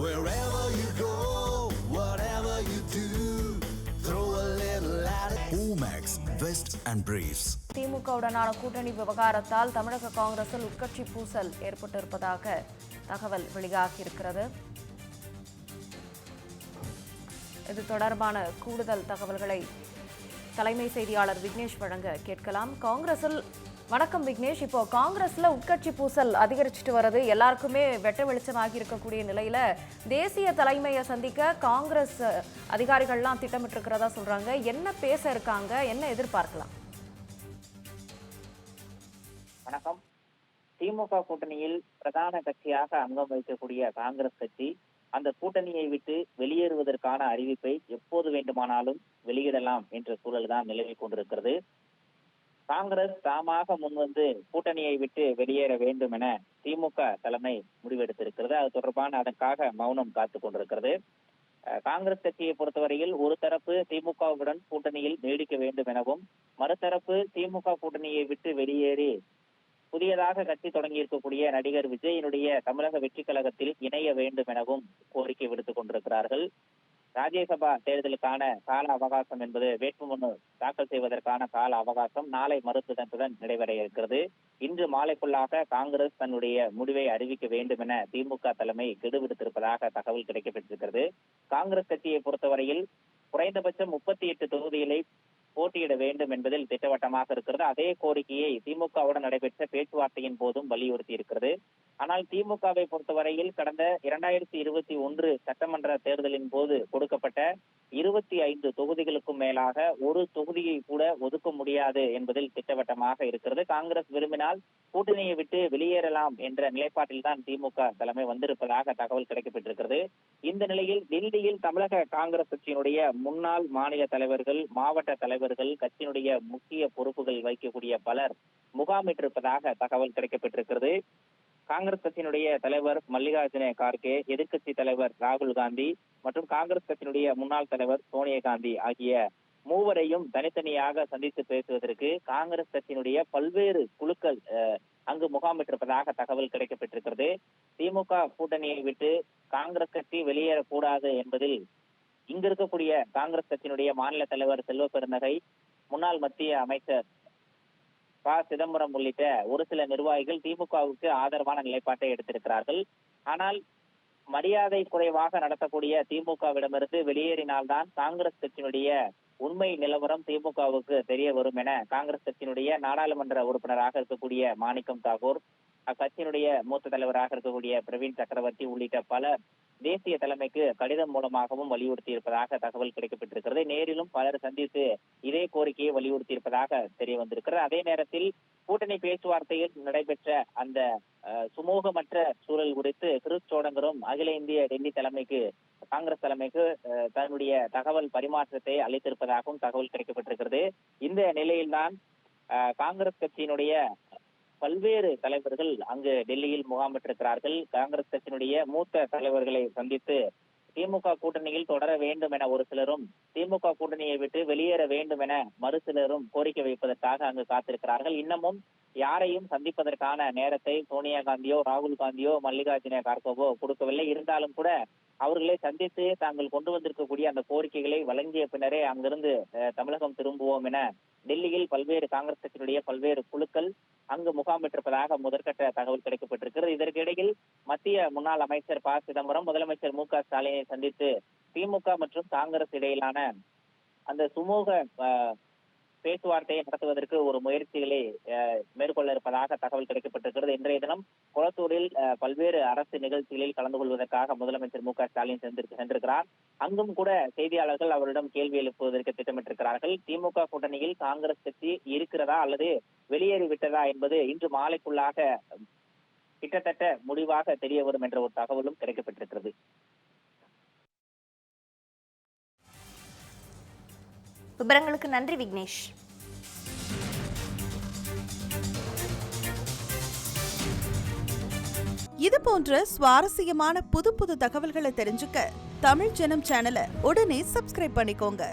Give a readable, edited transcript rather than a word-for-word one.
Wherever you go, whatever you do, throw a little at it. Omax, Vest and Briefs. திமுகவுடனான கூட்டணி விவகாரத்தால் தமிழக காங்கிரஸில் உட்கட்சி பூசல் ஏற்பட்டிருப்பதாக தகவல் வெளியாகியிருக்கிறது. இது தொடர்பான கூடுதல் தகவல்களை தலைமை செய்தியாளர் விக்னேஷ் வழங்க கேட்கலாம். காங்கிரஸில் வணக்கம் விக்னேஷ். இப்போ காங்கிரஸ்ல உட்கட்சி பூசல் அதிகரிச்சுட்டு வருது, எல்லாருக்குமே வெட்ட வெளிச்சமாகி இருக்கக்கூடிய நிலையில தேசிய தலைமையை சந்திக்க காங்கிரஸ் அதிகாரிகள்லாம் திட்டமிட்டு இருக்கிறதா சொல்றாங்க. என்ன பேச இருக்காங்க, என்ன எதிர்பார்க்கலாம்? வணக்கம். திமுக கூட்டணியில் பிரதான கட்சியாக அங்கம் வகிக்கக்கூடிய காங்கிரஸ் கட்சி அந்த கூட்டணியை விட்டு வெளியேறுவதற்கான அறிவிப்பை எப்போது வேண்டுமானாலும் வெளியிடலாம் என்ற சூழல் தான் நிலவி கொண்டிருக்கிறது. காங்கிரஸ் தாமாக முன்வந்து கூட்டணியை விட்டு வெளியேற வேண்டும் என திமுக தலைமை முடிவெடுத்திருக்கிறது. அது தொடர்பான அதற்காக மௌனம் காத்துக் கொண்டிருக்கிறது. காங்கிரஸ் கட்சியை பொறுத்தவரையில் ஒரு தரப்பு திமுகவுடன் கூட்டணியில் நீடிக்க வேண்டும் எனவும், மறுதரப்பு திமுக கூட்டணியை விட்டு வெளியேறி புதியதாக கட்சி தொடங்கி இருக்கக்கூடிய நடிகர் விஜயனுடைய தமிழக வெற்றி கழகத்தில் இணைய வேண்டும் எனவும் கோரிக்கை விடுத்துக் கொண்டிருக்கிறார்கள். ராஜ்யசபா தேர்தலுக்கான கால அவகாசம் என்பது வேட்புமனு தாக்கல் செய்வதற்கான கால அவகாசம் நாளை மறுதினத்துடன் நிறைவடைய இருக்கிறது. இன்று மாலைக்குள்ளாக காங்கிரஸ் தன்னுடைய முடிவை அறிவிக்க வேண்டும் என திமுக தலைமை கெடு விடுத்திருப்பதாக தகவல் கிடைக்கப்பட்டிருக்கிறது. காங்கிரஸ் கட்சியை பொறுத்தவரையில் குறைந்தபட்சம் 38 தொகுதிகளை போட்டியிட வேண்டும் என்பதில் திட்டவட்டமாக இருக்கிறது. அதே கோரிக்கையை திமுகவுடன் நடைபெற்ற பேச்சுவார்த்தையின் போதும் வலியுறுத்தி இருக்கிறது. ஆனால் திமுகவை பொறுத்தவரையில் கடந்த 2021 சட்டமன்ற தேர்தலின் போது கொடுக்கப்பட்ட 25 தொகுதிகளுக்கும் மேலாக ஒரு தொகுதியை கூட ஒதுக்க முடியாது என்பதில் திட்டவட்டமாக இருக்கிறது. காங்கிரஸ் விரும்பினால் கூட்டணியை விட்டு வெளியேறலாம் என்ற நிலைப்பாட்டில் தான் திமுக தலைமை வந்திருப்பதாக தகவல் கிடைக்கப்பட்டிருக்கிறது. இந்த நிலையில் டெல்லியில் தமிழக காங்கிரஸ் கட்சியினுடைய முன்னாள் மாநில தலைவர்கள், மாவட்ட தலைவர்கள், கட்சியினுடைய முக்கிய பொறுப்புகள் வகிக்கக்கூடிய பலர் முகாமிட்டிருப்பதாக தகவல் கிடைக்கப்பட்டிருக்கிறது. காங்கிரஸ் கட்சியினுடைய தலைவர் மல்லிகார்ஜுன கார்கே, எதிர்கட்சி தலைவர் ராகுல் காந்தி மற்றும் காங்கிரஸ் கட்சியினுடைய முன்னாள் தலைவர் சோனியா காந்தி ஆகிய மூவரையும் தனித்தனியாக சந்தித்து பேசுவதற்கு காங்கிரஸ் கட்சியினுடைய பல்வேறு குழுக்கள் அங்கு முகாமிட்டிருப்பதாக தகவல் கிடைக்கப்பட்டிருக்கிறது. திமுக கூட்டணியை விட்டு காங்கிரஸ் கட்சி வெளியேறக்கூடாது என்பதில் இங்கு இருக்கக்கூடிய காங்கிரஸ் கட்சியினுடைய மாநில தலைவர் செல்வ பெருந்தகை, முன்னாள் மத்திய அமைச்சர் ப. சிதம்பரம் உள்ளிட்ட ஒரு சில நிர்வாகிகள் திமுகவுக்கு ஆதரவான நிலைப்பாட்டை எடுத்திருக்கிறார்கள். ஆனால் மரியாதை குறைவாக நடத்தக்கூடிய திமுகவிடமிருந்து வெளியேறினால்தான் காங்கிரஸ் கட்சியினுடைய உண்மை நிலவரம் திமுகவுக்கு தெரிய வரும் என காங்கிரஸ் கட்சியினுடைய நாடாளுமன்ற உறுப்பினராக இருக்கக்கூடிய மாணிக்கம் தாகூர், அக்கட்சியினுடைய மூத்த தலைவராக இருக்கக்கூடிய பிரவீன் சக்கரவர்த்தி உள்ளிட்ட பலர் தேசிய தலைமைக்கு கடிதம் மூலமாகவும் வலியுறுத்தி இருப்பதாக தகவல் கிடைக்கப்பட்டிருக்கிறது. நேரிலும் பலர் சந்தித்து இதே கோரிக்கையை வலியுறுத்தி இருப்பதாக தெரிய வந்திருக்கிறது. அதே நேரத்தில் கூட்டணி பேச்சுவார்த்தையில் நடைபெற்ற அந்த சுமூகமற்ற சூழல் குறித்து கிறிஸ் சோடங்கரும் அகில இந்திய டெல்லி தலைமைக்கு, காங்கிரஸ் தலைமைக்கு தன்னுடைய தகவல் பரிமாற்றத்தை அளித்திருப்பதாகவும் தகவல் கிடைக்கப்பட்டிருக்கிறது. இந்த நிலையில்தான் காங்கிரஸ் கட்சியினுடைய பல்வேறு தலைவர்கள் அங்கு டெல்லியில் முகாமிட்டிருக்கிறார்கள். காங்கிரஸ் கட்சியினுடைய மூத்த தலைவர்களை சந்தித்து திமுக கூட்டணியில் தொடர வேண்டும் என ஒரு சிலரும், திமுக கூட்டணியை விட்டு வெளியேற வேண்டும் என மறு சிலரும் கோரிக்கை வைப்பதற்காக அங்கு காத்திருக்கிறார்கள். இன்னமும் யாரையும் சந்திப்பதற்கான நேரத்தை சோனியா காந்தியோ, ராகுல் காந்தியோ, மல்லிகார்ஜுன கார்கேவோ கொடுக்கவில்லை. இருந்தாலும் கூட அவர்களை சந்தித்து தாங்கள் கொண்டு வந்திருக்கக்கூடிய அந்த கோரிக்கைகளை வழங்கிய பின்னரே அங்கிருந்து தமிழகம் திரும்புவோம் என டெல்லியில் பல்வேறு காங்கிரஸ் கட்சியினுடைய பல்வேறு குழுக்கள் அங்கு முகாமிட்டிருப்பதாக முதற்கட்ட தகவல் கிடைக்கப்பட்டிருக்கிறது. இதற்கிடையில் மத்திய முன்னாள் அமைச்சர் ப. சிதம்பரம் முதலமைச்சர் மு.க. ஸ்டாலினை சந்தித்து திமுக மற்றும் காங்கிரஸ் இடையிலான அந்த சுமூக பேச்சுவார்த்தையை நடத்துவதற்கு ஒரு முயற்சிகளை மேற்கொள்ள இருப்பதாக தகவல் கிடைக்கப்பட்டிருக்கிறது. இன்றைய தினம் குளத்தூரில் பல்வேறு அரசு நிகழ்ச்சிகளில் கலந்து கொள்வதற்காக முதலமைச்சர் மு.க. ஸ்டாலின் சென்றிருக்கிறார். அங்கும் கூட செய்தியாளர்கள் அவரிடம் கேள்வி எழுப்புவதற்கு திட்டமிட்டிருக்கிறார்கள். திமுக கூட்டணியில் காங்கிரஸ் கட்சி இருக்கிறதா அல்லது வெளியேறிவிட்டதா என்பது இன்று மாலைக்குள்ளாக கிட்டத்தட்ட முடிவாக தெரிய வரும் என்ற ஒரு தகவலும் கிடைக்கப்பட்டிருக்கிறது. விவரங்களுக்கு நன்றி விக்னேஷ். இது போன்ற சுவாரஸ்யமான புது தகவல்களை தெரிஞ்சுக்க தமிழ் ஜனம் சேனலை உடனே சப்ஸ்கிரைப் பண்ணிக்கோங்க.